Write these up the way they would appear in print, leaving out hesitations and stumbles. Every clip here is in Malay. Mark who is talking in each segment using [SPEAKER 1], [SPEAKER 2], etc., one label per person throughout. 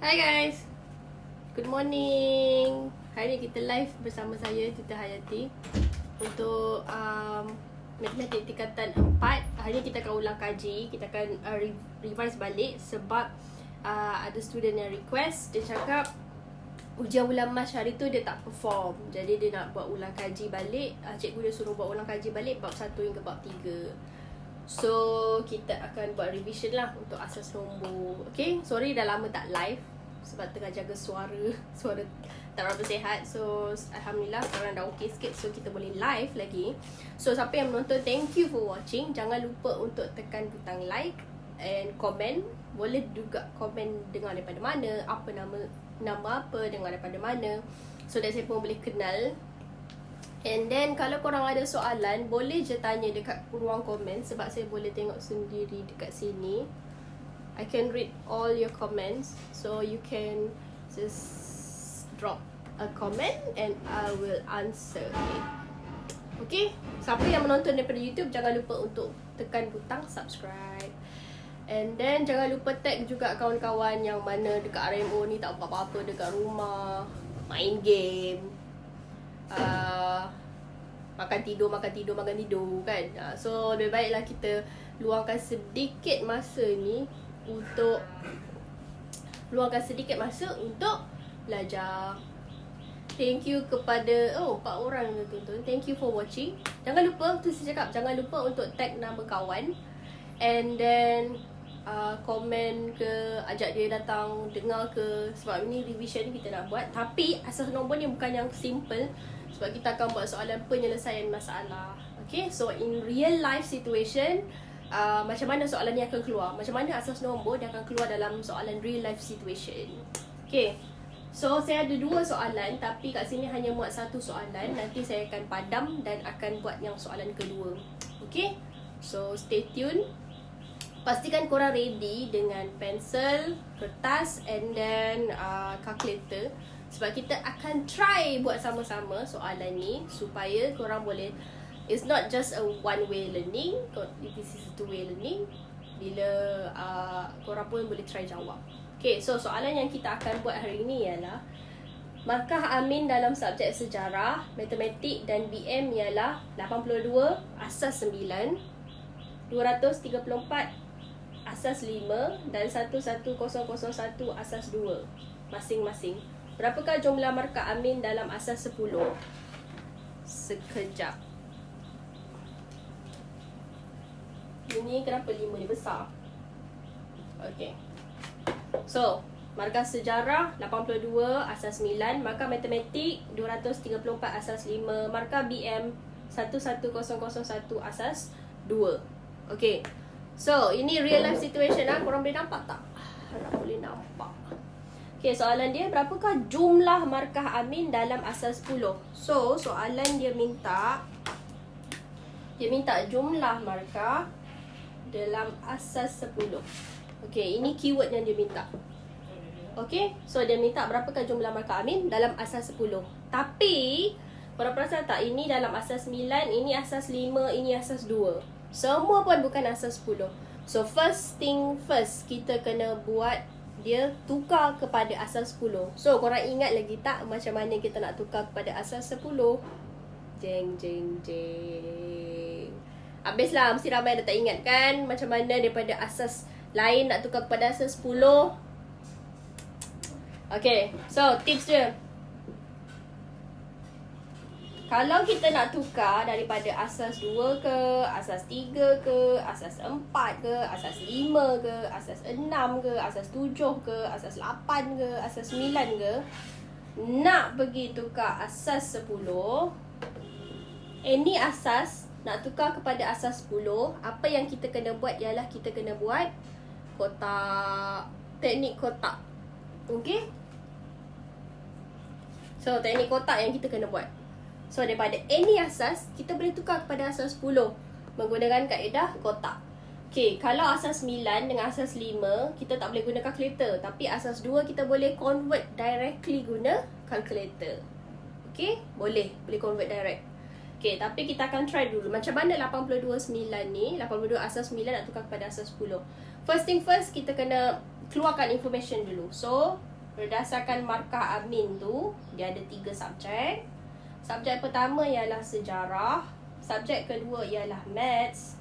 [SPEAKER 1] Hai guys, good morning. Hari ni kita live bersama saya, Tita Hayati, untuk matematik tingkatan 4. Hari ni kita akan ulang kaji. Kita akan revise balik sebab ada student yang request. Dia cakap ujian bulan Mac hari tu dia tak perform, jadi dia nak buat ulang kaji balik. Cikgu dia suruh buat ulang kaji balik bab 1 hingga bab 3. So kita akan buat revision lah untuk asas nombor. Okay, sorry dah lama tak live sebab tengah jaga suara tak berapa sihat. So Alhamdulillah sekarang dah okay sikit, so kita boleh live lagi. So siapa yang menonton, thank you for watching. Jangan lupa untuk tekan butang like and comment. Boleh juga komen dengar daripada mana, apa nama apa, dengar daripada mana, so that saya pun boleh kenal. And then kalau korang ada soalan, boleh je tanya dekat ruang komen sebab saya boleh tengok sendiri dekat sini. I can read all your comments, so you can just drop a comment and I will answer it. Okay, siapa yang menonton daripada YouTube, jangan lupa untuk tekan butang subscribe. And then jangan lupa tag juga kawan-kawan yang mana dekat RMO ni tak buat apa-apa dekat rumah, main game, makan tidur kan. So lebih baiklah kita luangkan sedikit masa ni untuk belajar. Thank you kepada 4 orang yang tonton. Thank you for watching. Jangan lupa, tu saya cakap, jangan lupa untuk tag nama kawan. And then komen ke, ajak dia datang dengar ke, sebab ini revision ni kita nak buat. Tapi asas nombor ni bukan yang simple, sebab kita akan buat soalan penyelesaian masalah. Okay, so in real life situation, macam mana soalan ni akan keluar, macam mana asas nombor dia akan keluar dalam soalan real life situation. Okay, so saya ada 2 soalan, tapi kat sini hanya muat 1 soalan. Nanti saya akan padam dan akan buat yang soalan kedua. Okay, so stay tune. Pastikan korang ready dengan pensel, kertas and then calculator, sebab kita akan try buat sama-sama soalan ni supaya korang boleh, it's not just a one way learning, this is a 2 way learning. Bila korang pun boleh try jawab. Okay, so soalan yang kita akan buat hari ni ialah markah amin dalam subjek sejarah, matematik dan BM ialah 82 asas 9, 234 asas 5 dan 11001 asas 2 masing-masing. Berapakah jumlah markah amin dalam asas 10? Sekejap. Ini kenapa 5 ni besar? Okay. So, markah sejarah 82 asas 9, markah matematik 234 asas 5, markah BM 11001 asas 2. Okay. So, ini real life situation lah. Korang boleh nampak tak? Harap boleh nampak. Okay, soalan dia, berapakah jumlah markah amin dalam asas 10? So, soalan dia minta jumlah markah dalam asas 10. Okay, ini keyword yang dia minta. Okay, so dia minta berapakah jumlah markah amin dalam asas 10. Tapi, korang perasan tak? Ini dalam asas 9, ini asas 5, ini asas 2. Semua pun bukan asas 10. So first thing first, kita kena buat dia tukar kepada asas 10. So korang ingat lagi tak macam mana kita nak tukar kepada asas 10? Jeng. Habislah, mesti ramai dah tak ingat kan macam mana daripada asas lain nak tukar kepada asas 10. Okay, so tips dia, kalau kita nak tukar daripada asas 2 ke, asas 3 ke, asas 4 ke, asas 5 ke, asas 6 ke, asas 7 ke, asas 8 ke, asas 9 ke, nak pergi tukar asas 10, any asas nak tukar kepada asas 10, apa yang kita kena buat ialah kita kena buat kotak, teknik kotak. Okay? So, teknik kotak yang kita kena buat. So, daripada any asas, kita boleh tukar kepada asas 10 menggunakan kaedah kotak. Okay, kalau asas 9 dengan asas 5, kita tak boleh guna calculator. Tapi asas 2, kita boleh convert directly guna calculator. Okay, boleh convert direct. Okay, tapi kita akan try dulu. Macam mana 82 asas 9 nak tukar kepada asas 10. First thing first, kita kena keluarkan information dulu. So, berdasarkan markah Amin tu, dia ada 3 subjek. Subjek pertama ialah sejarah, subjek kedua ialah maths,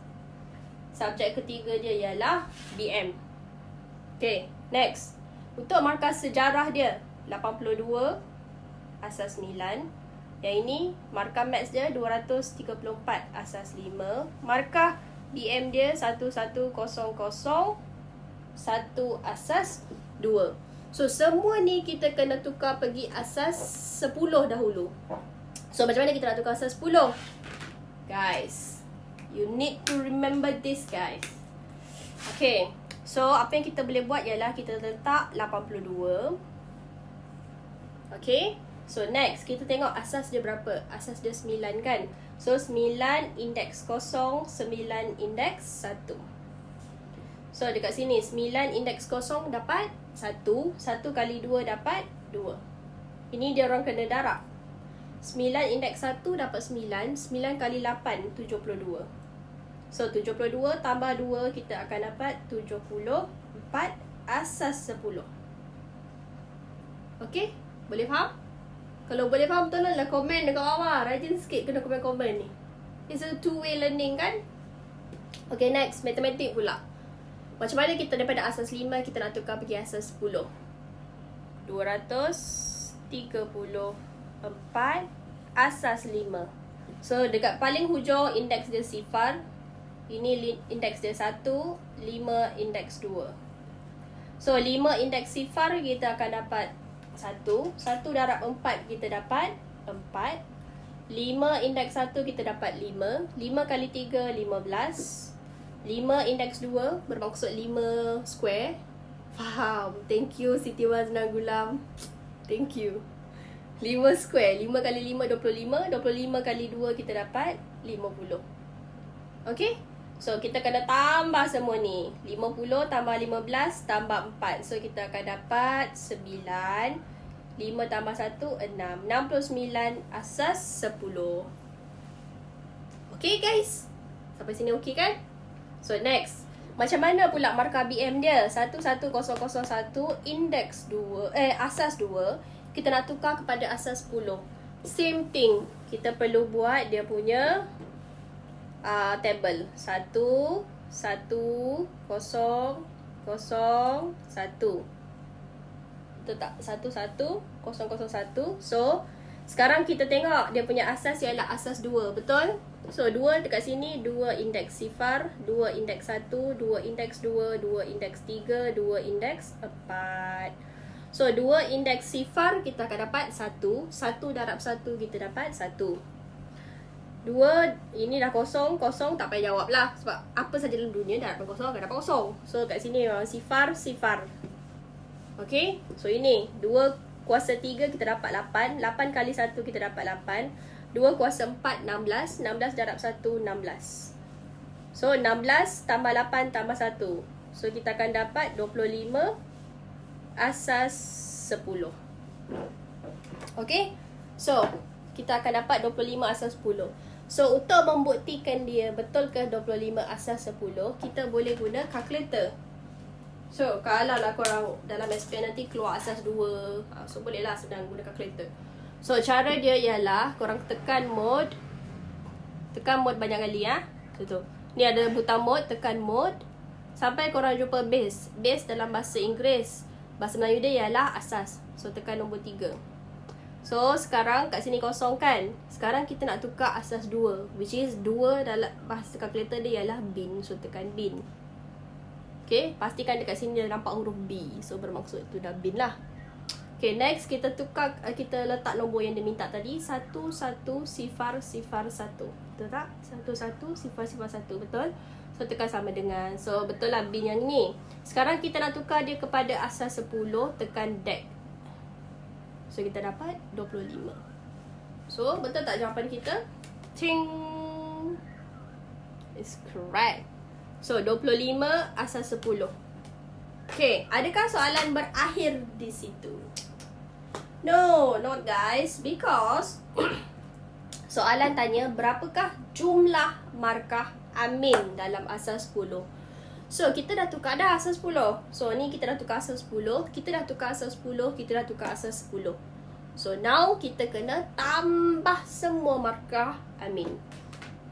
[SPEAKER 1] subjek ketiga dia ialah BM. Okay, next. Untuk markah sejarah dia 82 asas 9. Yang ini markah maths dia 234 asas 5. Markah BM dia 1100 1 asas 2. So semua ni kita kena tukar pergi asas 10 dahulu. So macam mana kita nak tukar asas 10? Guys, you need to remember this guys. Okay, so apa yang kita boleh buat ialah kita letak 82. Okay, so next kita tengok asas dia berapa. Asas dia 9 kan. So 9 indeks 0, 9 indeks 1. So dekat sini 9 indeks 0 dapat 1. 1 kali 2 dapat 2. Ini dia orang kena darab. 9 indeks 1 dapat 9. 9 kali 8 72. So 72 tambah 2 kita akan dapat 74 asas 10. Okay, boleh faham? Kalau boleh faham tolonglah komen dekat bawah. Rajin sikit kena komen-komen ni. It's a two-way learning kan. Okay, next matematik pula. Macam mana kita daripada asas 5 kita nak tukar pergi asas 10? 234 asas 5. So dekat paling hujung indeks dia sifar. Ini indeks dia 1, 5 indeks 2. So 5 indeks sifar kita akan dapat 1. 1 darab 4 kita dapat 4. 5 indeks 1 kita dapat 5. 5 kali 3 15. 5 indeks 2 bermaksud 5 square. Faham. Thank you Siti Wazna Gulam. Thank you. 5 square. 5 kali 5 25. 25 kali 2 kita dapat 50. Okay. So kita kena tambah semua ni. 50 tambah 15 tambah 4. So kita akan dapat 9. 5 tambah 1 6. 69 asas 10. Okay guys. Sampai sini okay kan? So next, macam mana pula markah BM dia? 11001 indeks 2 asas 2 kita nak tukar kepada asas 10. Same thing. Kita perlu buat dia punya table. 1 1 0 0 1. Betul tak? 1 1 0 0 1. So sekarang kita tengok dia punya asas ialah asas 2, betul? So 2 dekat sini 2 indeks sifar, 2 indeks 1, 2 indeks 2, 2 indeks 3, 2 indeks 4. So 2 indeks sifar kita akan dapat 1. 1 darab 1 kita dapat 1. 2 ini dah kosong, kosong tak payah jawab lah. Sebab apa saja dalam dunia dah dapat kosong akan dapat kosong. So kat sini sifar, sifar. Okay, so ini 2 kuasa 3 kita dapat 8. 8 kali 1 kita dapat 8. 2 kuasa 4 16. 16 darab 1 16. So 16 tambah 8 tambah 1. So kita akan dapat 25 asas 10. Okay, so kita akan dapat 25 asas 10. So untuk membuktikan dia betul ke 25 asas 10, kita boleh guna calculator. So kalau lah korang dalam SPM nanti keluar asas 2, so bolehlah senang guna calculator. So cara dia ialah korang tekan mode. Tekan mode banyak kali ya. Betul. Ni ada butang mode, tekan mode sampai korang jumpa base. Base dalam bahasa Inggeris, bahasa Melayu dia ialah asas. So tekan nombor 3. So sekarang kat sini kosong kan. Sekarang kita nak tukar asas 2, which is 2 dalam bahasa calculator dia ialah bin. So tekan bin. Okay, pastikan dekat sini dia nampak huruf B. So bermaksud tu dah bin lah. Okay, next kita tukar, kita letak nombor yang dia minta tadi. 1 1 sifar sifar 1. Betul tak? 1 1 sifar sifar 1. Betul? So tekan sama dengan. So betul lah bin yang ni. Sekarang kita nak tukar dia kepada asas 10. Tekan DEC. So kita dapat 25. So betul tak jawapan kita? Ting. It's correct. So 25 asas 10. Okay, adakah soalan berakhir di situ? No, not guys. Because soalan tanya berapakah jumlah markah Amin dalam asas 10. So, kita dah tukar dah asas 10. So, ni kita dah tukar asas 10. Kita dah tukar asas 10. Kita dah tukar asas 10. So, now kita kena tambah semua markah amin.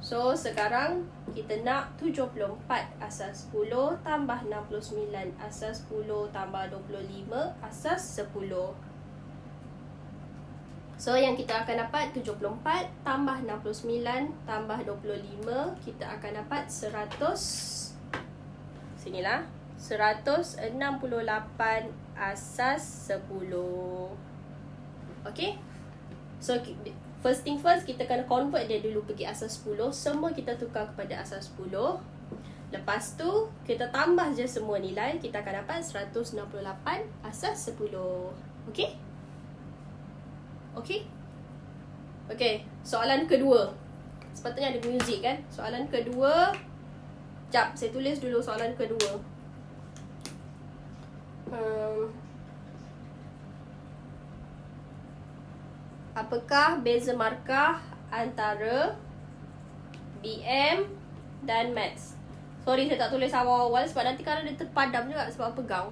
[SPEAKER 1] So, sekarang kita nak 74 asas 10 tambah 69 asas 10 tambah 25 asas 10. So, yang kita akan dapat 74 tambah 69 tambah 25. Kita akan dapat 100. Sinilah 168 asas 10. Okay. So first thing first, kita kena convert dia dulu pergi asas 10. Semua kita tukar kepada asas 10. Lepas tu kita tambah je semua nilai. Kita akan dapat 168 asas 10. Okay. Okay. Okay. Soalan kedua. Sepatutnya ada muzik kan. Soalan kedua. Sekejap, saya tulis dulu soalan kedua. Apakah beza markah antara BM dan Maths? Sorry, saya tak tulis awal-awal sebab nanti kalau dia terpadam juga sebab pegang.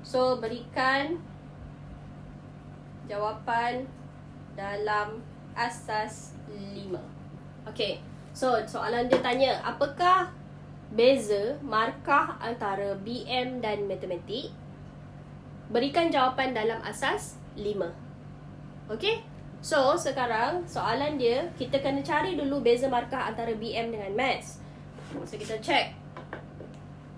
[SPEAKER 1] So, berikan jawapan dalam asas 5. Okay. So, soalan dia tanya, apakah beza markah antara BM dan Matematik? Berikan jawapan dalam asas 5. Okay. So, sekarang soalan dia, kita kena cari dulu beza markah antara BM dengan Maths. So, kita check.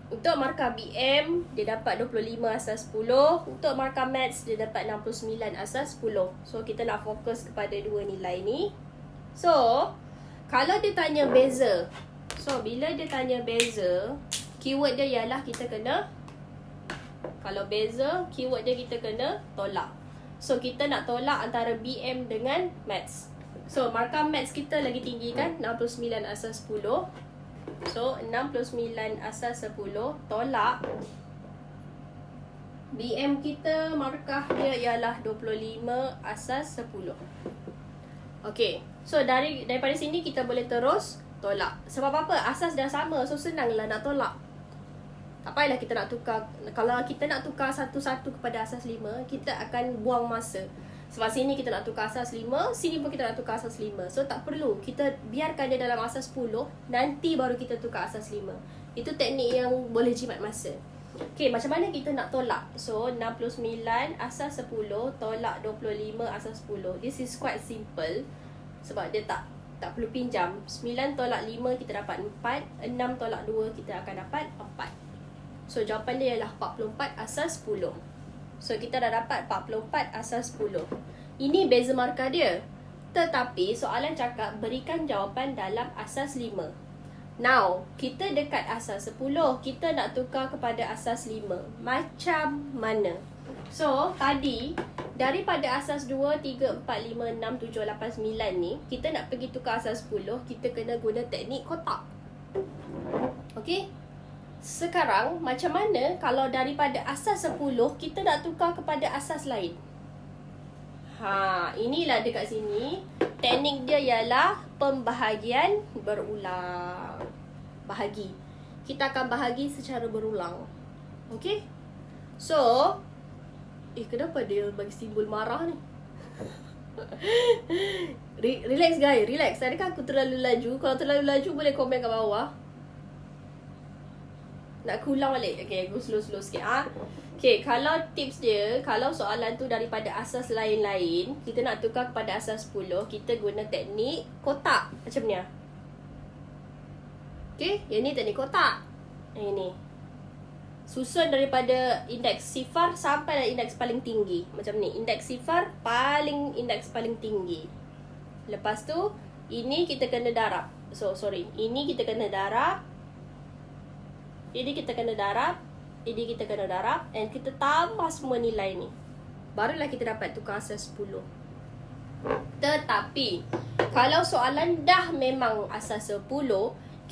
[SPEAKER 1] Untuk markah BM, dia dapat 25 asas 10. Untuk markah Maths, dia dapat 69 asas 10. So, kita nak fokus kepada dua nilai ni. So, kalau dia tanya beza, so bila dia tanya beza, keyword dia ialah kita kena, kalau beza, keyword dia kita kena tolak. So, kita nak tolak antara BM dengan Maths. So, markah Maths kita lagi tinggi kan? 69 asas 10. So, 69 asas 10 tolak BM kita, markah dia ialah 25 asas 10. Okay. So, daripada sini kita boleh terus tolak. Sebab apa? Asas dah sama. So, senanglah nak tolak. Tak payahlah kita nak tukar. Kalau kita nak tukar satu-satu kepada asas 5, kita akan buang masa. Sebab sini kita nak tukar asas 5, sini pun kita nak tukar asas 5. So, tak perlu. Kita biarkan dia dalam asas 10, nanti baru kita tukar asas 5. Itu teknik yang boleh jimat masa. Okay, macam mana kita nak tolak? So, 69 asas 10 tolak 25 asas 10. This is quite simple. Sebab dia tak perlu pinjam. 9 tolak 5 kita dapat 4. 6 tolak 2 kita akan dapat 4. So, jawapan dia ialah 44 asas 10. So, kita dah dapat 44 asas 10. Ini beza markah dia. Tetapi, soalan cakap berikan jawapan dalam asas 5. Now, kita dekat asas 10. Kita nak tukar kepada asas 5. Macam mana? So, tadi, daripada asas 2, 3, 4, 5, 6, 7, 8, 9 ni, kita nak pergi tukar asas 10. Kita kena guna teknik kotak. Okay? Sekarang, macam mana kalau daripada asas 10, kita nak tukar kepada asas lain? Inilah dekat sini. Teknik dia ialah pembahagian berulang. Bahagi. Kita akan bahagi secara berulang. Okay? So, kenapa dia bagi simbol marah ni? Relax guys, relax. Adakah aku terlalu laju? Kalau terlalu laju, boleh komen kat bawah. Nak aku ulang balik. Okay, aku slow-slow sikit. Okay, kalau tips dia, kalau soalan tu daripada asas lain-lain, kita nak tukar kepada asas 10, kita guna teknik kotak. Macam ni. Okay, yang ni teknik kotak. Yang ni. Susun daripada indeks sifar sampai dari indeks paling tinggi. Macam ni. Indeks sifar indeks paling tinggi. Lepas tu, ini kita kena darab. Ini kita kena darab. Ini kita kena darab. Ini kita kena darab. And kita tambah semua nilai ni. Barulah kita dapat tukar asas 10. Tetapi, kalau soalan dah memang asas 10,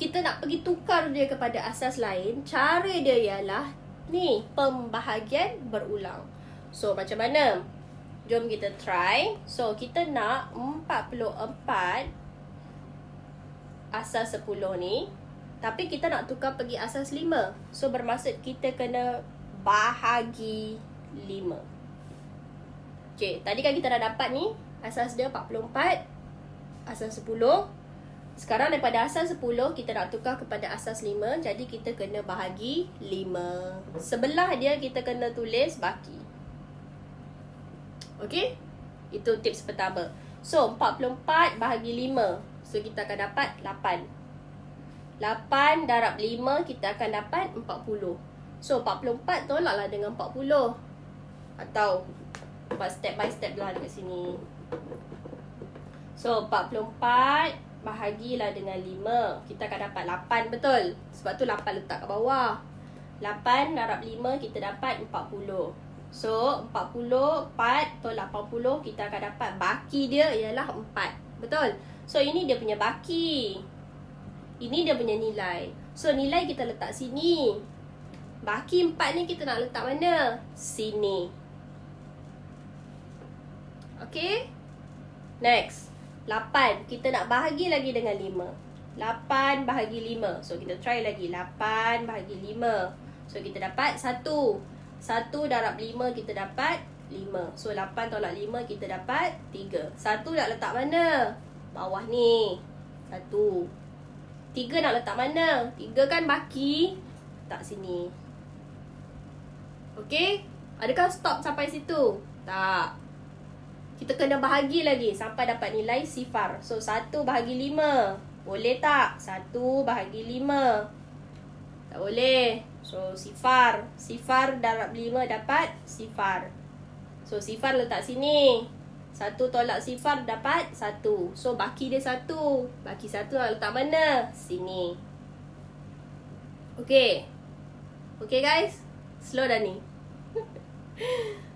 [SPEAKER 1] kita nak pergi tukar dia kepada asas lain. Cara dia ialah ni, pembahagian berulang. So, macam mana? Jom kita try. So, kita nak 44 asas 10 ni Tapi kita nak tukar pergi asas 5. So bermaksud kita kena bahagi 5. Okay, tadi kan kita dah dapat ni. Asas dia 44. Asas 10. Sekarang daripada asas 10, kita nak tukar kepada asas 5. Jadi kita kena bahagi 5. Sebelah dia kita kena tulis baki. Okay, itu tips pertama. So 44 bahagi 5. So kita akan dapat 8. 8 darab 5 kita akan dapat 40. So 44 tolaklah dengan 40. Atau buat step by step lah dekat sini. So 44 bahagilah dengan 5. Kita akan dapat 8, betul? Sebab tu 8 letak kat bawah. 8 darab 5 kita dapat 40. So 40 4 tolak 80 kita akan dapat baki dia ialah 4. Betul? So ini dia punya baki. Ini dia punya nilai. So nilai kita letak sini. Baki 4 ni kita nak letak mana? Sini. Okay. Next. 8. Kita nak bahagi lagi dengan 5. 8 bahagi 5. So kita try lagi. 8 bahagi 5. So kita dapat 1. 1 darab 5 kita dapat 5. So 8 tolak 5 kita dapat 3. 1 nak letak mana? Bawah ni. 1. 3 nak letak mana? 3 kan baki. Tak sini. Okay? Adakah stop sampai situ? Tak. Kita kena bahagi lagi sampai dapat nilai sifar. So 1 bahagi 5. Boleh tak? 1 bahagi 5. Tak boleh. So sifar. Sifar darab 5 dapat sifar. So sifar letak sini. 1 tolak sifar dapat 1. So baki dia 1. Baki 1 nak letak mana? Sini. Okay. Okay guys. Slow dah ni.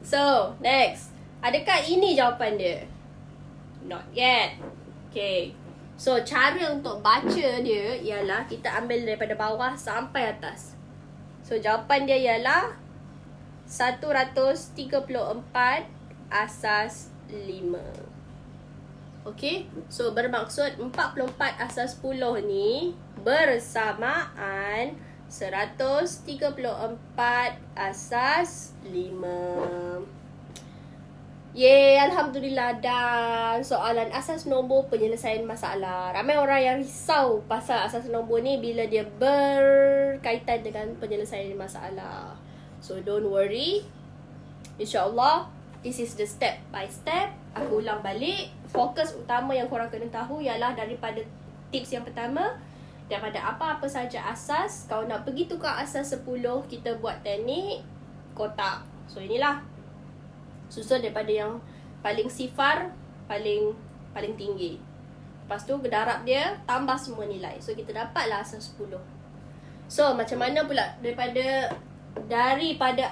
[SPEAKER 1] So next. Adakah ini jawapan dia? Not yet. Okay. So cara untuk baca dia ialah kita ambil daripada bawah sampai atas. So jawapan dia ialah 134 asas 5. Okay. So bermaksud 44 asas 10 ni bersamaan 134 asas 5. Yeay, Alhamdulillah. Dan soalan asas nombor penyelesaian masalah. Ramai orang yang risau pasal asas nombor ni bila dia berkaitan dengan penyelesaian masalah. So don't worry. InsyaAllah this is the step by step. Aku ulang balik. Fokus utama yang korang kena tahu ialah daripada tips yang pertama, daripada apa-apa saja asas. Kalau nak pergi tukar asas 10, kita buat teknik kotak. So inilah. Susun daripada yang paling sifar, paling tinggi. Lepas tu darab dia, tambah semua nilai. So kita dapatlah asas 10. So macam mana pula daripada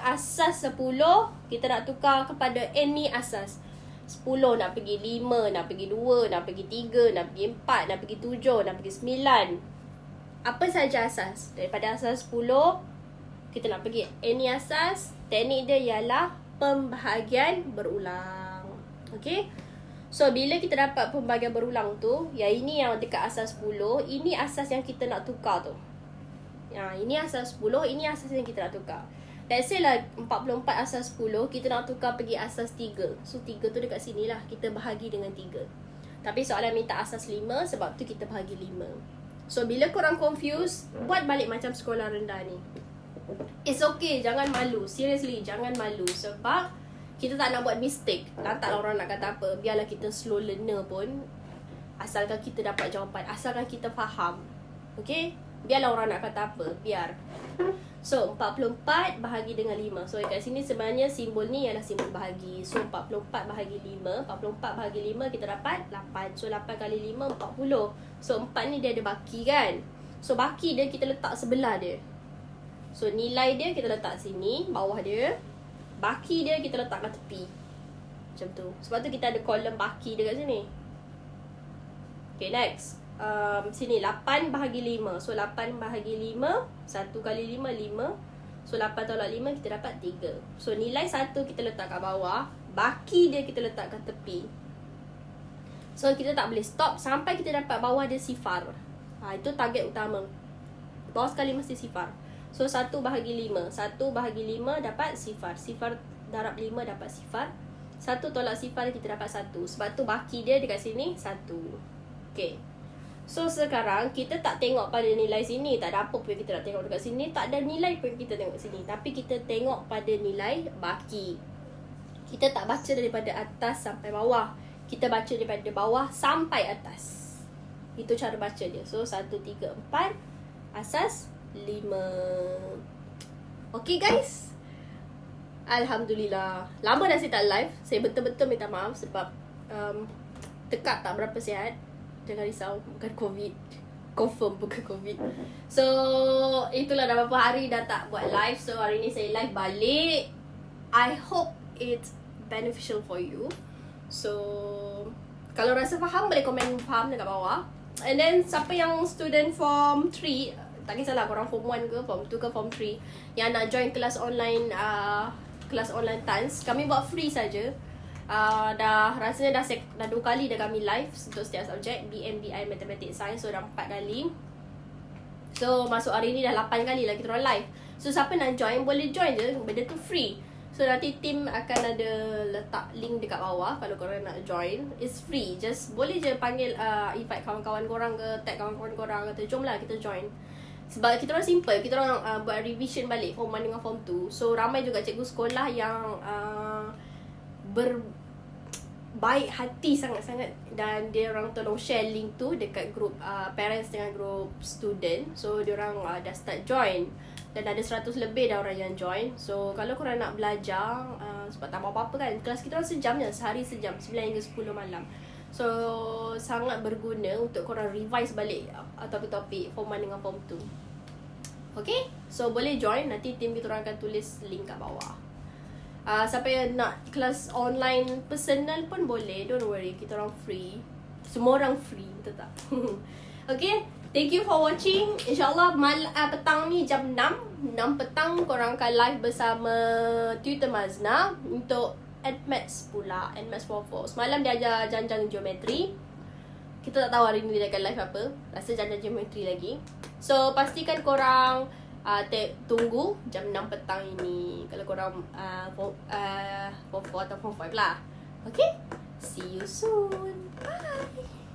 [SPEAKER 1] asas 10 kita nak tukar kepada any asas. 10 nak pergi 5, nak pergi 2, nak pergi 3, nak pergi 4, nak pergi 7, nak pergi 9. Apa saja asas. Daripada asas 10 kita nak pergi any asas. Teknik dia ialah pembahagian berulang. Okay. So bila kita dapat pembahagian berulang tu, yang ini yang dekat asas 10, ini asas yang kita nak tukar tu. Ini asas 10, ini asas yang kita nak tukar. Let's say lah 44 asas 10, kita nak tukar pergi asas 3. So 3 tu dekat sini lah, kita bahagi dengan 3. Tapi soalan minta asas 5, sebab tu kita bahagi 5. So bila korang confused, buat balik macam sekolah rendah ni. It's okay, jangan malu. Seriously, jangan malu. Sebab kita tak nak buat mistake. Taklah orang nak kata apa. Biarlah kita slow learner pun, asalkan kita dapat jawapan, asalkan kita faham. Okay? Biarlah orang nak kata apa. Biar. So 44 bahagi dengan 5. So kat sini sebenarnya simbol ni ialah simbol bahagi. So 44 bahagi 5. 44 bahagi 5 kita dapat 8. So 8 kali 5 40. So 4 ni dia ada baki kan. So baki dia kita letak sebelah dia. So nilai dia kita letak sini, bawah dia. Baki dia kita letak kat tepi. Macam tu. Sebab tu kita ada kolom baki dekat sini. Okay, next. Sini 8 bahagi 5. So 8 bahagi 5, 1 kali 5 5. So 8 tolak 5 kita dapat 3. So nilai 1 kita letak kat bawah, baki dia kita letak kat tepi. So kita tak boleh stop sampai kita dapat bawah dia sifar. Itu target utama. Bawah sekali mesti sifar. So 1 bahagi 5. 1 bahagi 5 dapat sifar. Sifar darab 5 dapat sifar. 1 tolak sifar kita dapat 1. Sebab tu baki dia dekat sini 1. Okay. So sekarang kita tak tengok pada nilai sini. Tak ada apa pun kita nak tengok dekat sini. Tak ada nilai pun kita tengok sini. Tapi kita tengok pada nilai baki. Kita tak baca daripada atas sampai bawah. Kita baca daripada bawah sampai atas. Itu cara baca dia. So 1, 3, 4. Asas 5. Okay guys. Alhamdulillah. Lama dah saya tak live. Saya betul-betul minta maaf sebab tekak tak berapa sihat. Jangan risau, bukan COVID. Confirm bukan COVID. So itulah dah berapa hari dah tak buat live. So hari ni saya live balik. I hope it's beneficial for you. So kalau rasa faham boleh komen faham dekat bawah. And then siapa yang student form 3, tak kisahlah korang form 1 ke form 2 ke form 3 yang nak join kelas online TANS, kami buat free saja. Rasanya dah 2 kali dah kami live untuk setiap subjek BMBI Mathematics Science. So dah 4 kali. So masuk hari ni dah 8 kali lah kita orang live. So siapa nak join boleh join je. Benda tu free. So nanti team akan ada letak link dekat bawah. Kalau korang nak join, it's free. Just boleh je panggil invite kawan-kawan korang ke, tag kawan-kawan korang, kata jomlah kita join. Sebab kita orang simple, kita orang buat revision balik form 1 dengan form 2. So ramai juga cikgu sekolah yang baik hati sangat-sangat dan dia orang tolong share link tu dekat group parents dengan group student. So dia orang dah start join dan ada 100 lebih dah orang yang join. So kalau korang nak belajar sebab tak apa-apa kan, kelas kita orang sejam je, sehari sejam, 9 hingga 10 malam. So sangat berguna untuk korang revise balik topik-topik form 1 dengan form 2. Okay, so boleh join. Nanti tim kita orang akan tulis link kat bawah. Siapa yang nak kelas online personal pun boleh. Don't worry, kita orang free. Semua orang free, betul tak? Okay, thank you for watching. InsyaAllah petang ni jam 6 petang korang akan live bersama Tutor Mazna untuk NMATS pula, NMATS 44. Semalam dia ajar janjang geometri. Kita tak tahu hari ni dia akan live apa. Rasa janjang geometri lagi. So pastikan korang tunggu jam 6 petang ini. Kalau korang form 4 atau form 5 lah. Okay, see you soon. Bye.